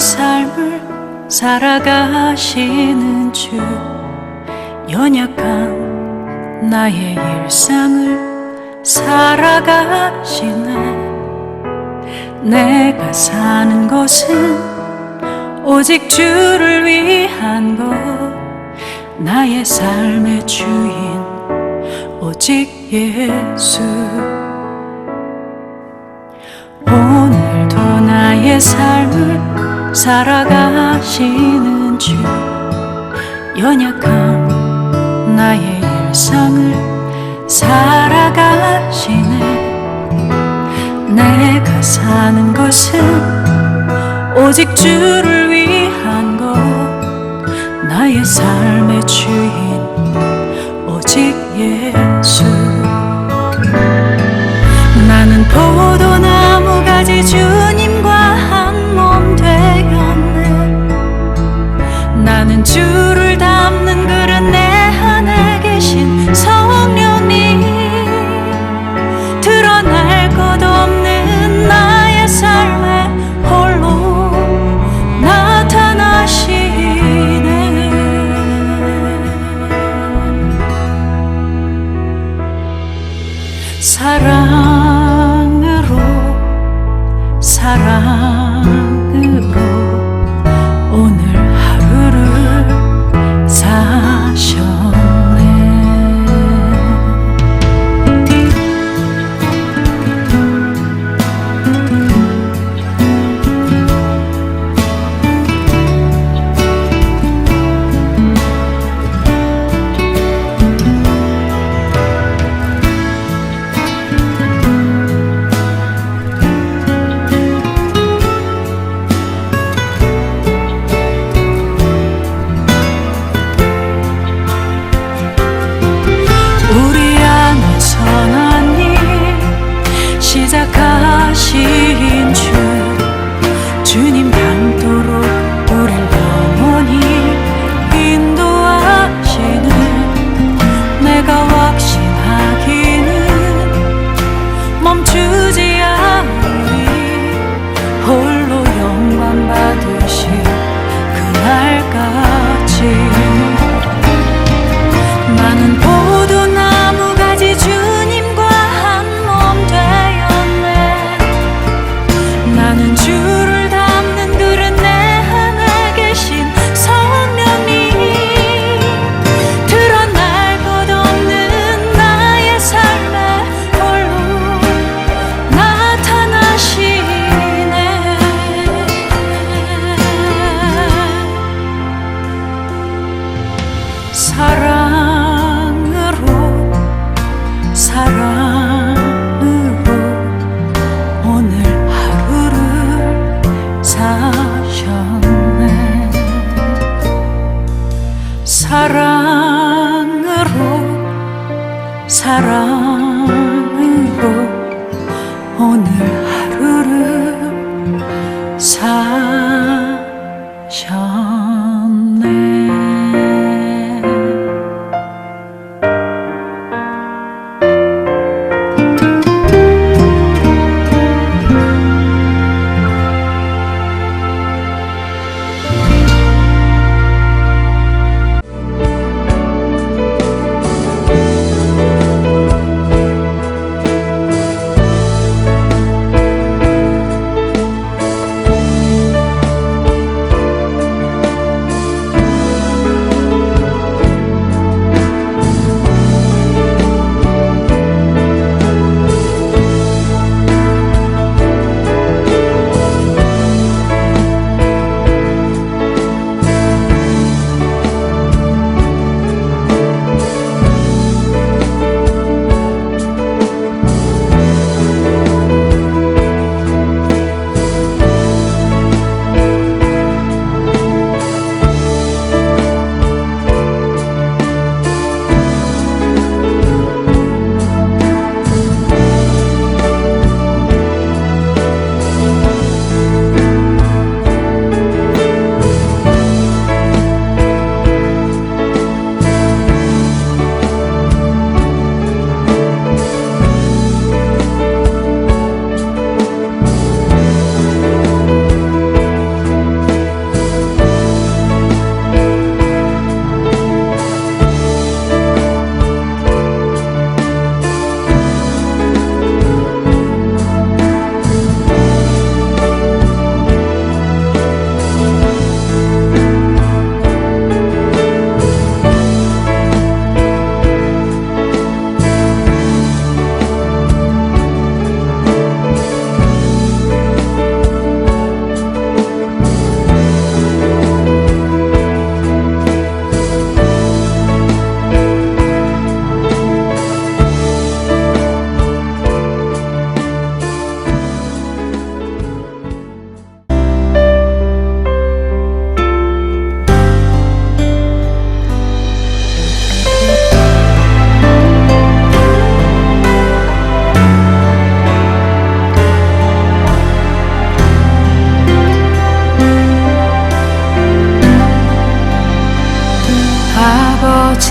삶을 살아가시는 주, 연약한 나의 일상을 살아가시네. 내가 사는 것은 오직 주를 위한 것, 나의 삶의 주인 오직 예수. 오늘도 나의 삶을 살아가시는 주, 연약한 나의 일상을 살아가시네. 내가 사는 것은 오직 주를 위한 것, 나의 삶의 주인 오직 예수. 나는 포도나무 가지 주님과 한 몸 되었네. 나는 주를 담는 그릇, 내 안에 계신 성령님, 드러날 것 없는 나의 삶에 홀로 나타나시네. 사랑으로 오늘 하루를 사셨네. 시작하신 주, 주님 닮도록 우릴 영원히 인도하시는, 내가 확신하기는 멈추지 않으리. 홀로 영광 받으실 그날까지. 나는 포도나무 가지 주님과 한 몸 되었네.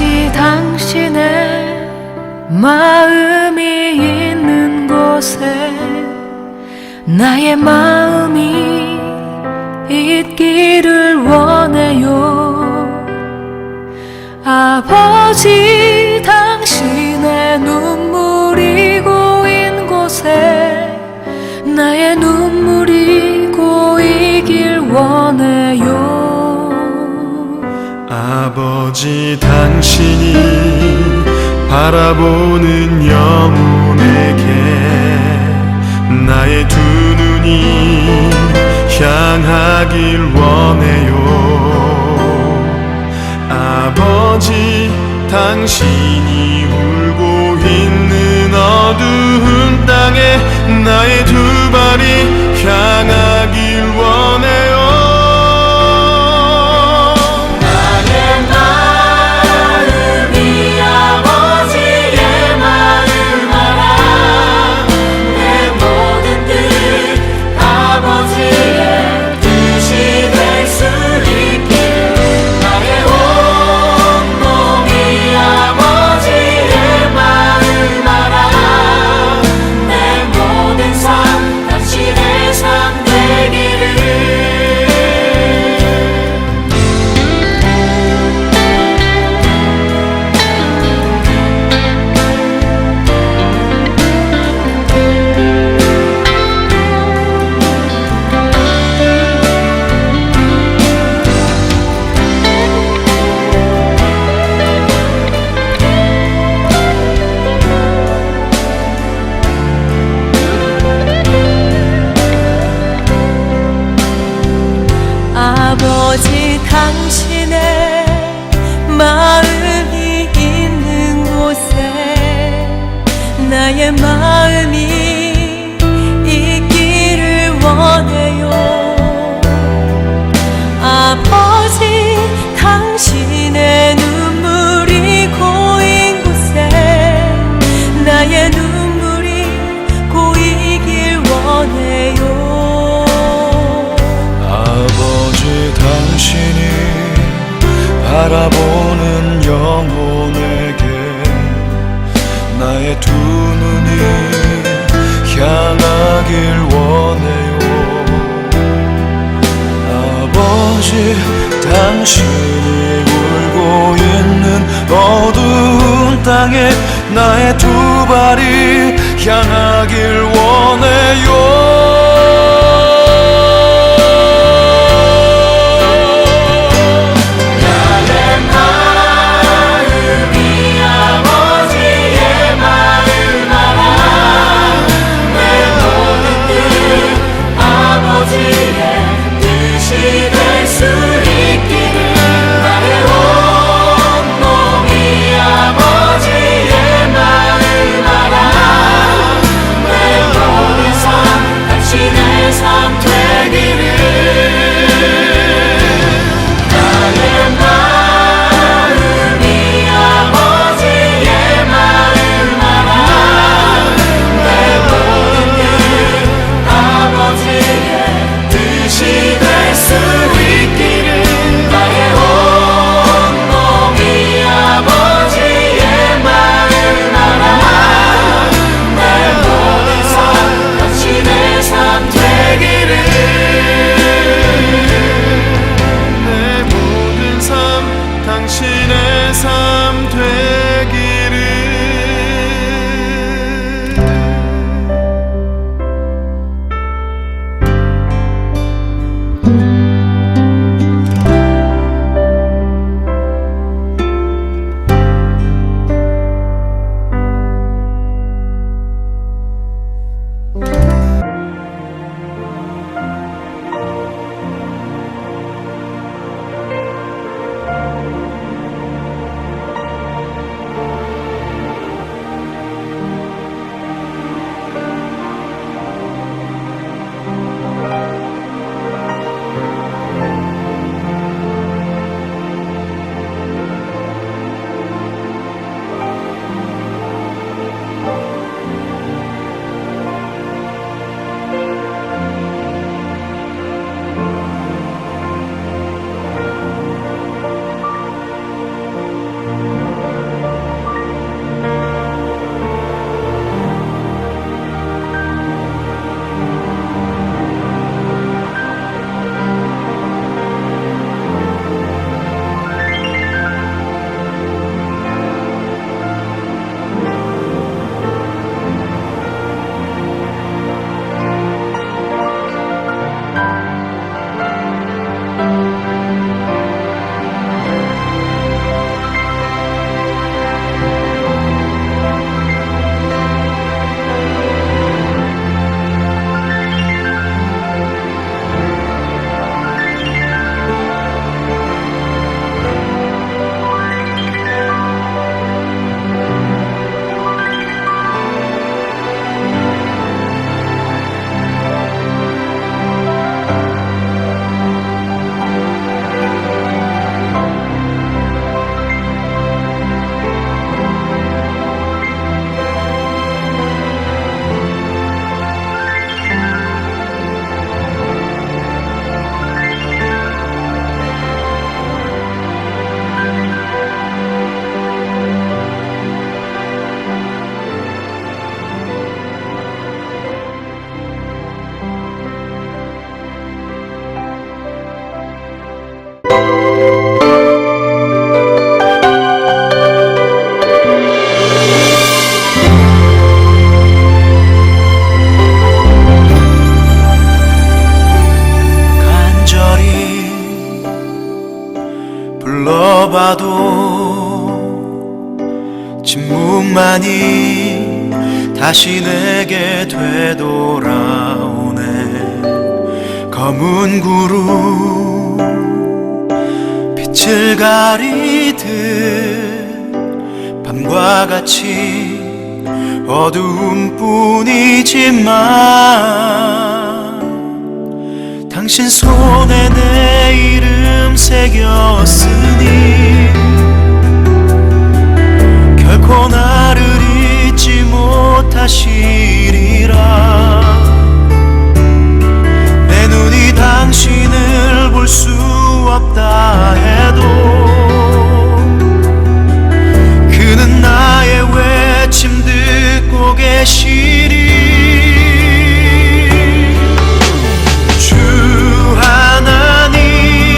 아버지 당신의 마음이 있는 곳에 나의 마음이 있기를 원해요. 아버지 당신의 눈물이 고인 곳에 나의 눈물이 고이길 원해요. 아버지 당신이 바라보는 영혼에게 나의 두 눈이 향하길 원해요. 아버지 당신이 울고 있는 어두운 땅에 나의 두 발이 향하길 원해요. 아버지 당신의 마음이 있는 곳에 나의 마음이 있기를 원해요. 아버지 당신의 눈물이 고인 곳에 나의 눈물이 고이길 원해요. 당신이 바라보는 영혼에게 나의 두 눈이 향하길 원해요. 아버지 당신이 울고 있는 어두운 땅에 나의 두 발이 향하길 원해요. 내 모든 삶 불러봐도 침묵만이 다시 내게 되돌아오네. 검은 구름 빛을 가리듯 밤과 같이 어두운 뿐이지만 당신 손에 내 이름 새겼으니 결코 나를 잊지 못하시리라. 내 눈이 당신을 볼 수 없다 해도 그는 나의 외침 듣고 계시리. 주 하나님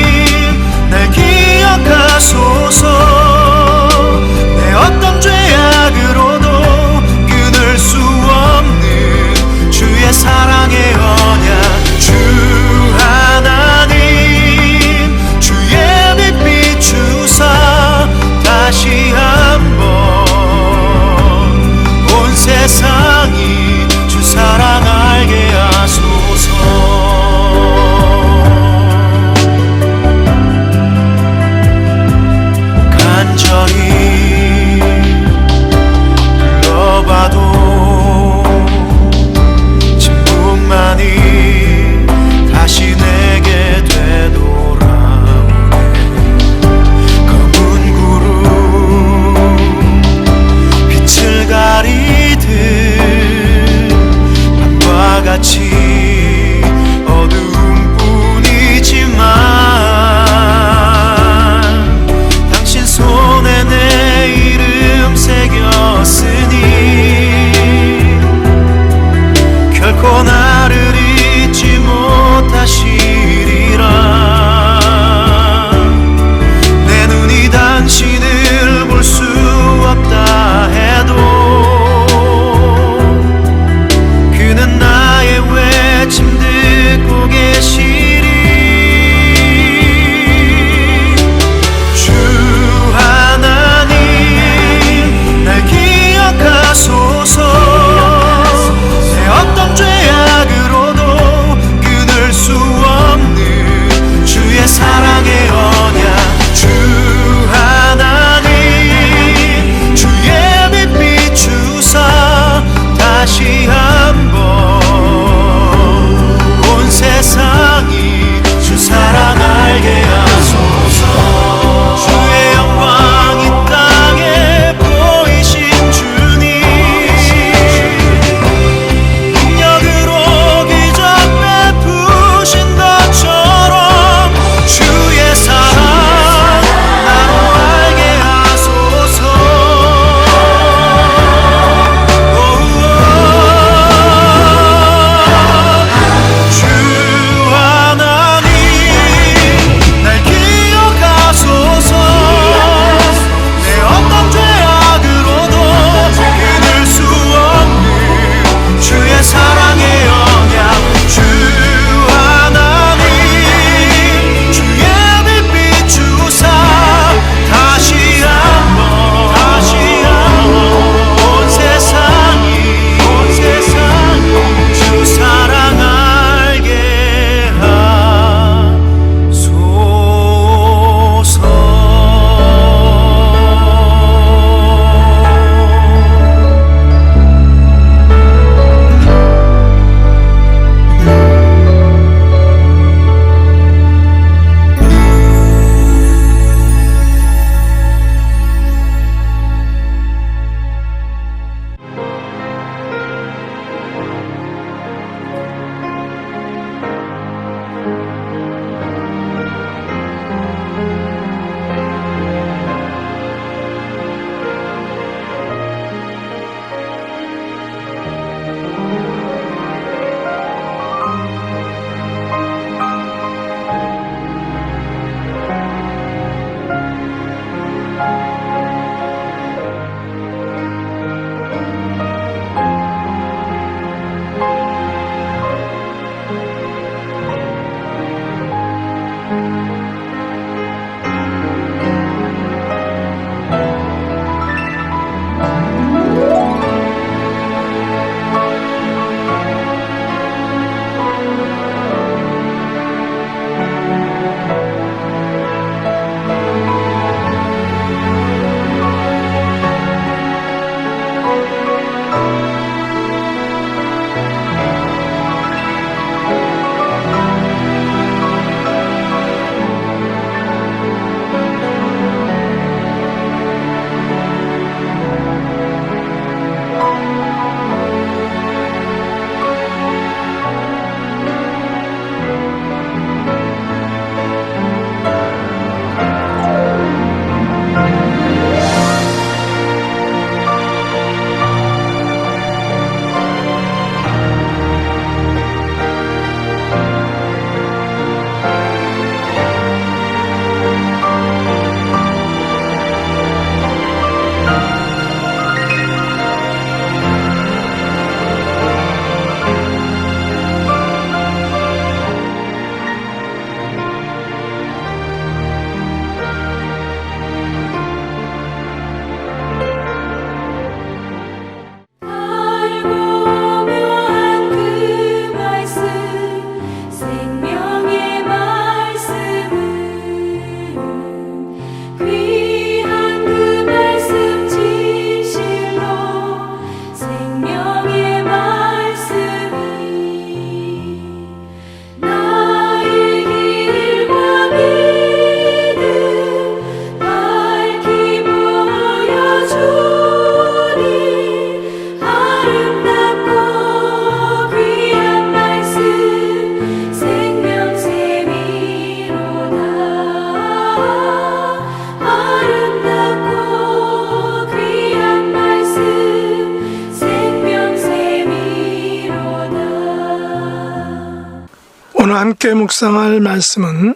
함께 묵상할 말씀은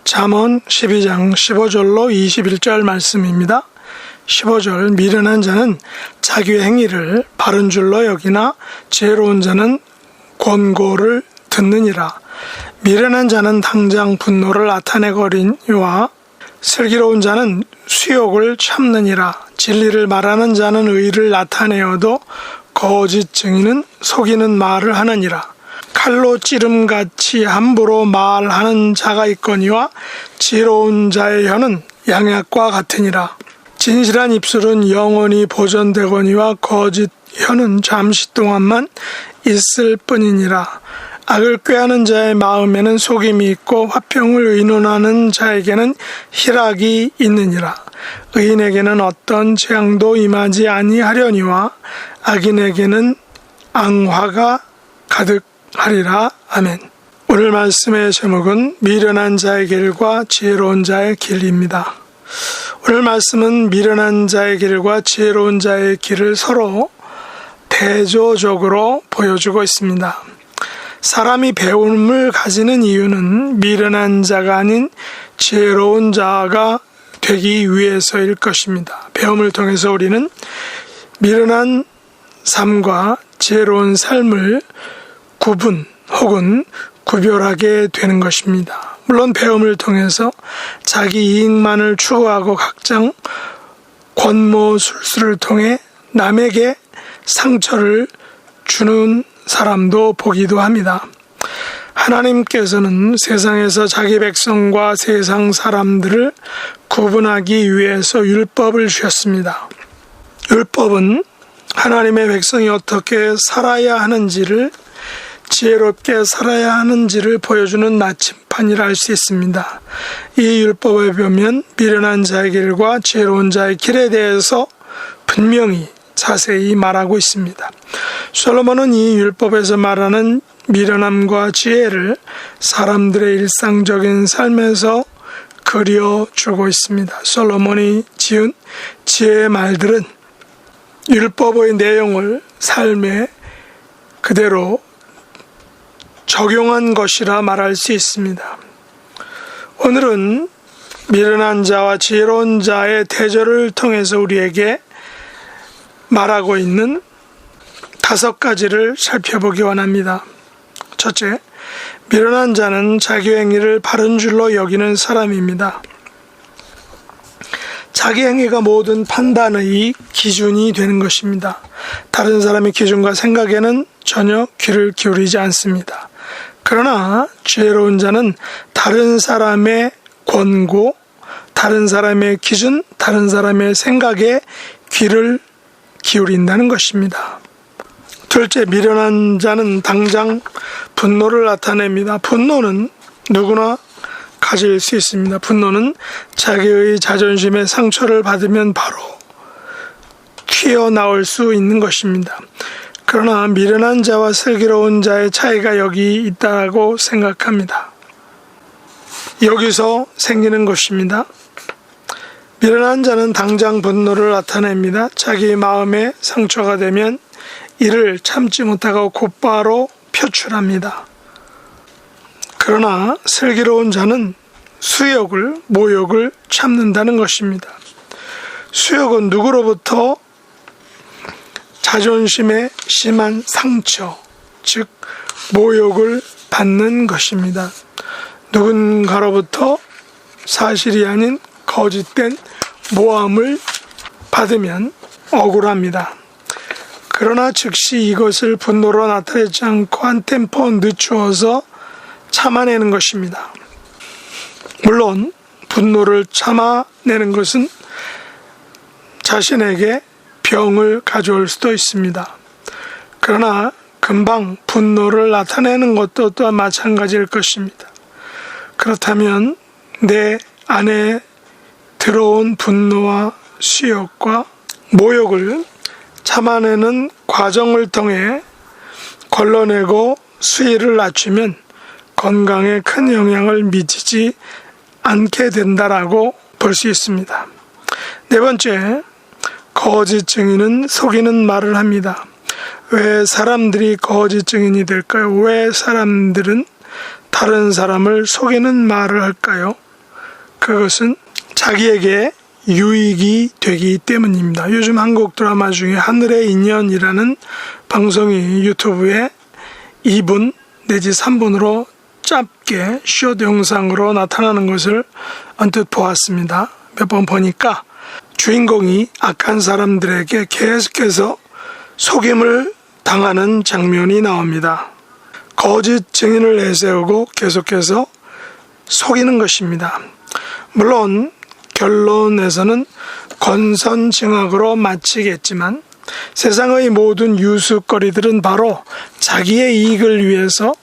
잠언 12장 15절로 21절 말씀입니다. 15절 미련한 자는 자기의 행위를 바른 줄로 여기나 지혜로운 자는 권고를 듣느니라. 미련한 자는 당장 분노를 나타내거리와 슬기로운 자는 수욕을 참느니라. 진리를 말하는 자는 의를 나타내어도 거짓 증인은 속이는 말을 하느니라. 칼로 찌름같이 함부로 말하는 자가 있거니와 지혜로운 자의 혀는 양약과 같으니라. 진실한 입술은 영원히 보존되거니와 거짓 혀는 잠시 동안만 있을 뿐이니라. 악을 꾀하는 자의 마음에는 속임이 있고 화평을 의논하는 자에게는 희락이 있느니라. 의인에게는 어떤 재앙도 임하지 아니하려니와 악인에게는 앙화가 가득하리라. 아멘. 오늘 말씀의 제목은 미련한 자의 길과 지혜로운 자의 길입니다. 오늘 말씀은 미련한 자의 길과 지혜로운 자의 길을 서로 대조적으로 보여주고 있습니다. 사람이 배움을 가지는 이유는 미련한 자가 아닌 지혜로운 자가 되기 위해서일 것입니다. 배움을 통해서 우리는 미련한 삶과 지혜로운 삶을 구분 혹은 구별하게 되는 것입니다. 물론 배움을 통해서 자기 이익만을 추구하고 각장 권모술수를 통해 남에게 상처를 주는 사람도 보기도 합니다. 하나님께서는 세상에서 자기 백성과 세상 사람들을 구분하기 위해서 율법을 주셨습니다. 율법은 하나님의 백성이 어떻게 살아야 하는지를 지혜롭게 살아야 하는지를 보여주는 나침판이라 할 수 있습니다. 이 율법에 보면 미련한 자의 길과 지혜로운 자의 길에 대해서 분명히 자세히 말하고 있습니다. 솔로몬은 이 율법에서 말하는 미련함과 지혜를 사람들의 일상적인 삶에서 그려주고 있습니다. 솔로몬이 지은 지혜의 말들은 율법의 내용을 삶에 그대로 적용한 것이라 말할 수 있습니다. 오늘은 미련한 자와 지혜로운 자의 대조를 통해서 우리에게 말하고 있는 5가지를 살펴보기 원합니다. 첫째, 미련한 자는 자기 행위를 바른 줄로 여기는 사람입니다. 자기 행위가 모든 판단의 기준이 되는 것입니다. 다른 사람의 기준과 생각에는 전혀 귀를 기울이지 않습니다. 그러나 지혜로운 자는 다른 사람의 권고, 다른 사람의 기준, 다른 사람의 생각에 귀를 기울인다는 것입니다. 둘째, 미련한 자는 당장 분노를 나타냅니다. 분노는 누구나 가질 수 있습니다. 분노는 자기의 자존심에 상처를 받으면 바로 튀어나올 수 있는 것입니다. 그러나 미련한 자와 슬기로운 자의 차이가 여기 있다고 생각합니다. 여기서 생기는 것입니다. 미련한 자는 당장 분노를 나타냅니다. 자기 마음에 상처가 되면 이를 참지 못하고 곧바로 표출합니다. 그러나 슬기로운 자는 수욕을, 모욕을 참는다는 것입니다. 수욕은 누구로부터 자존심에 심한 상처, 즉 모욕을 받는 것입니다. 누군가로부터 사실이 아닌 거짓된 모함을 받으면 억울합니다. 그러나 즉시 이것을 분노로 나타내지 않고 한 템포 늦추어서 참아내는 것입니다. 물론 분노를 참아내는 것은 자신에게 병을 가져올 수도 있습니다. 그러나 금방 분노를 나타내는 것도 또한 마찬가지일 것입니다. 그렇다면 내 안에 들어온 분노와 수욕과 모욕을 참아내는 과정을 통해 걸러내고 수위를 낮추면 건강에 큰 영향을 미치지 않게 된다라고 볼 수 있습니다. 네 번째, 거짓 증인은 속이는 말을 합니다. 왜 사람들이 거짓 증인이 될까요? 왜 사람들은 다른 사람을 속이는 말을 할까요? 그것은 자기에게 유익이 되기 때문입니다. 요즘 한국 드라마 중에 하늘의 인연이라는 방송이 유튜브에 2분 내지 3분으로 짧게 숏 영상으로 나타나는 것을 언뜻 보았습니다. 몇 번 보니까 주인공이 악한 사람들에게 계속해서 속임을 당하는 장면이 나옵니다. 거짓 증인을 내세우고 계속해서 속이는 것입니다. 물론 결론에서는 권선징악으로 마치겠지만 세상의 모든 유수거리들은 바로 자기의 이익을 위해서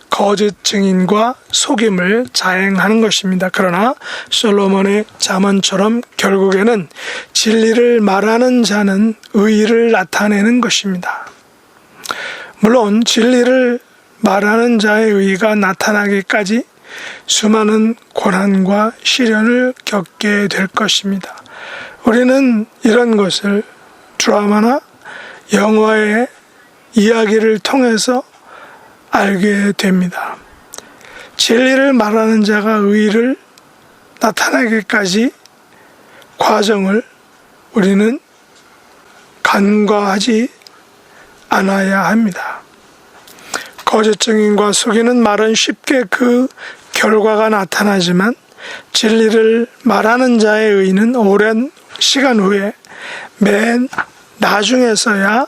거짓 증인과 속임을 자행하는 것입니다. 그러나 솔로몬의 잠언처럼 결국에는 진리를 말하는 자는 의를 나타내는 것입니다. 물론 진리를 말하는 자의 의가 나타나기까지 수많은 고난과 시련을 겪게 될 것입니다. 우리는 이런 것을 드라마나 영화의 이야기를 통해서 알게 됩니다. 진리를 말하는 자가 의를 나타나기까지 과정을 우리는 간과하지 않아야 합니다. 거짓 증인과 속이는 말은 쉽게 그 결과가 나타나지만 진리를 말하는 자의 의는 오랜 시간 후에 맨 나중에서야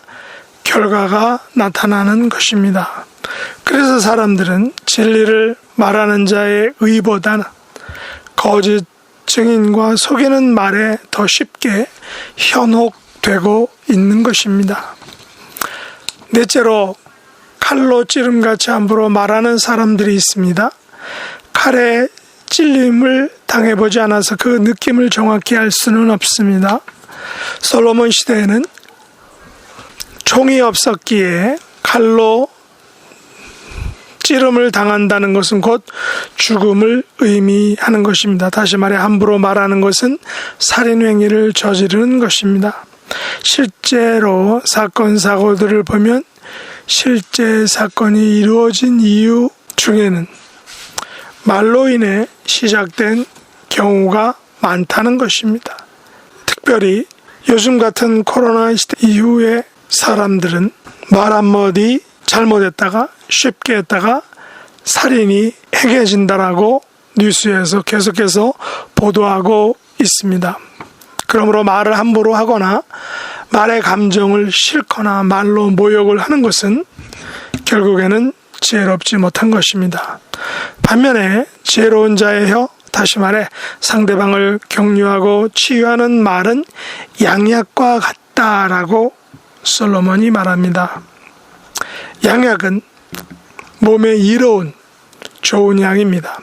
결과가 나타나는 것입니다. 그래서 사람들은 진리를 말하는 자의 의보다는 거짓 증인과 속이는 말에 더 쉽게 현혹되고 있는 것입니다. 넷째로 칼로 찌름같이 함부로 말하는 사람들이 있습니다. 칼에 찔림을 당해보지 않아서 그 느낌을 정확히 알 수는 없습니다. 솔로몬 시대에는 총이 없었기에 칼로 찌름을 당한다는 것은 곧 죽음을 의미하는 것입니다. 다시 말해 함부로 말하는 것은 살인행위를 저지르는 것입니다. 실제로 사건 사고들을 보면 실제 사건이 이루어진 이유 중에는 말로 인해 시작된 경우가 많다는 것입니다. 특별히 요즘 같은 코로나 시대 이후에 사람들은 말 한마디 잘못했다가 쉽게 했다가 살인이 행해진다라고 뉴스에서 계속해서 보도하고 있습니다. 그러므로 말을 함부로 하거나 말의 감정을 싫거나 말로 모욕을 하는 것은 결국에는 지혜롭지 못한 것입니다. 반면에 지혜로운 자의 혀, 다시 말해 상대방을 격려하고 치유하는 말은 양약과 같다라고 솔로몬이 말합니다. 양약은 몸에 이로운 좋은 양입니다.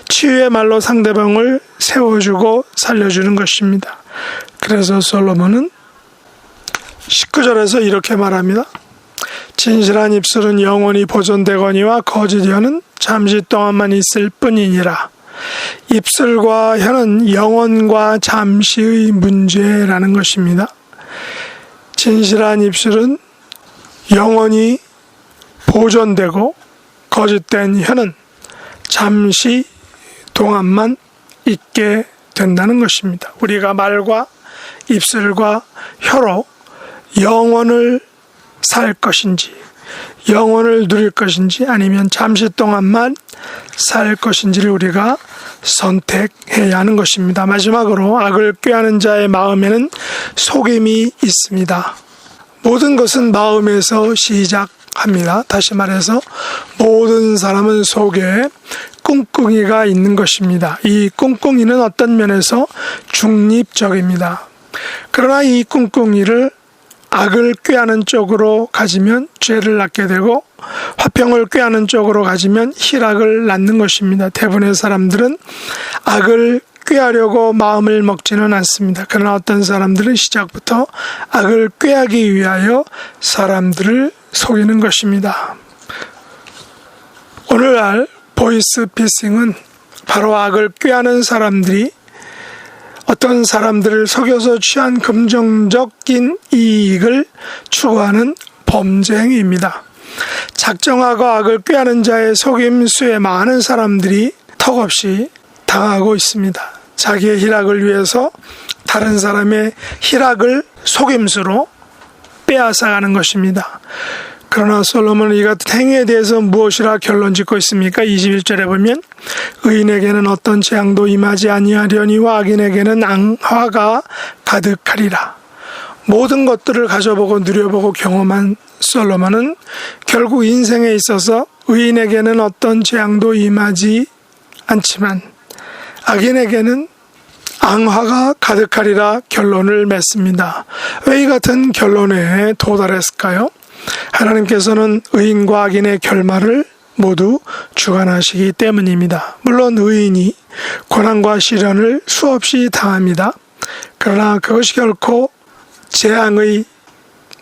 치유의 말로 상대방을 세워주고 살려주는 것입니다. 그래서 솔로몬은 19절에서 이렇게 말합니다. 진실한 입술은 영원히 보존되거니와 거짓 혀는 잠시 동안만 있을 뿐이니라. 입술과 혀는 영원과 잠시의 문제라는 것입니다. 진실한 입술은 영원히 보존되고 거짓된 혀는 잠시 동안만 있게 된다는 것입니다. 우리가 말과 입술과 혀로 영원을 살 것인지, 영원을 누릴 것인지, 아니면 잠시 동안만 살 것인지를 우리가 선택해야 하는 것입니다. 마지막으로 악을 꾀하는 자의 마음에는 속임이 있습니다. 모든 것은 마음에서 시작합니다. 다시 말해서 모든 사람은 속에 꿍꿍이가 있는 것입니다. 이 꿍꿍이는 어떤 면에서 중립적입니다. 그러나 이 꿍꿍이를 악을 꾀하는 쪽으로 가지면 죄를 낳게 되고 화평을 꾀하는 쪽으로 가지면 희락을 낳는 것입니다. 대부분의 사람들은 악을 꾀하려고 마음을 먹지는 않습니다. 그러나 어떤 사람들은 시작부터 악을 꾀하기 위하여 사람들을 속이는 것입니다. 오늘날 보이스피싱은 바로 악을 꾀하는 사람들이 어떤 사람들을 속여서 취한 금전적인 이익을 추구하는 범죄 행위입니다. 작정하고 악을 꾀하는 자의 속임수에 많은 사람들이 턱없이 당하고 있습니다. 자기의 희락을 위해서 다른 사람의 희락을 속임수로 빼앗아가는 것입니다. 그러나 솔로몬은 이 같은 행위에 대해서 무엇이라 결론 짓고 있습니까? 21절에 보면 의인에게는 어떤 재앙도 임하지 아니하려니와 악인에게는 앙화가 가득하리라. 모든 것들을 가져보고 누려보고 경험한 솔로몬은 결국 인생에 있어서 의인에게는 어떤 재앙도 임하지 않지만 악인에게는 앙화가 가득하리라 결론을 맺습니다. 왜 이 같은 결론에 도달했을까요? 하나님께서는 의인과 악인의 결말을 모두 주관하시기 때문입니다. 물론 의인이 고난과 시련을 수없이 당합니다. 그러나 그것이 결코 재앙의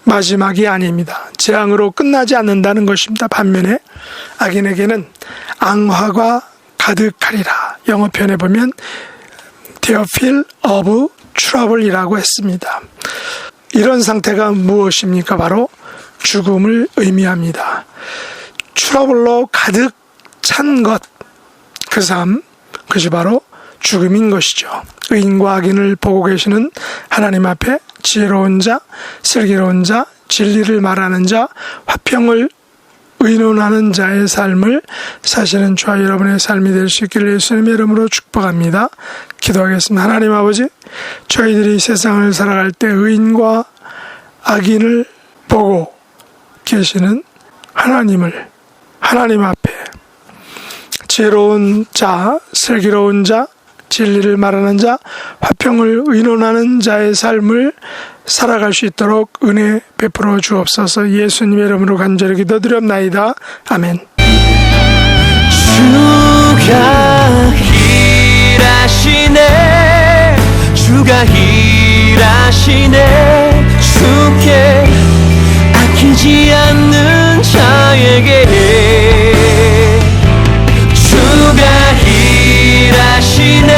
마지막이 아닙니다. 재앙으로 끝나지 않는다는 것입니다. 반면에 악인에게는 앙화가 가득하리라. 영어 표현에 보면 They feel of trouble이라고 했습니다. 이런 상태가 무엇입니까? 바로 죽음을 의미합니다. 트러블로 가득 찬 것, 그 삶, 그것이 바로 죽음인 것이죠. 의인과 악인을 보고 계시는 하나님 앞에 지혜로운 자, 슬기로운 자, 진리를 말하는 자, 화평을 의논하는 자의 삶을 사시는 저와 여러분의 삶이 될 수 있기를 예수님의 이름으로 축복합니다. 기도하겠습니다. 하나님 아버지, 저희들이 세상을 살아갈 때 의인과 악인을 보고 계시는 하나님 앞에 지혜로운 자, 슬기로운 자, 진리를 말하는 자, 화평을 의논하는 자의 삶을 살아갈 수 있도록 은혜 베풀어 주옵소서. 예수님의 이름으로 간절히 기도드렸나이다. 아멘. 주가 일하시네, 주가 일하시네. 주께 아끼지 않는 자에게 주가 일하시네,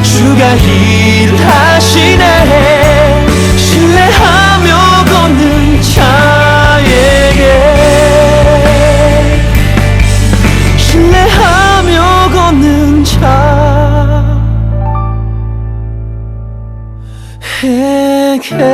주가 일하시네. 신뢰하며 걷는 자에게, 신뢰하며 걷는 자에게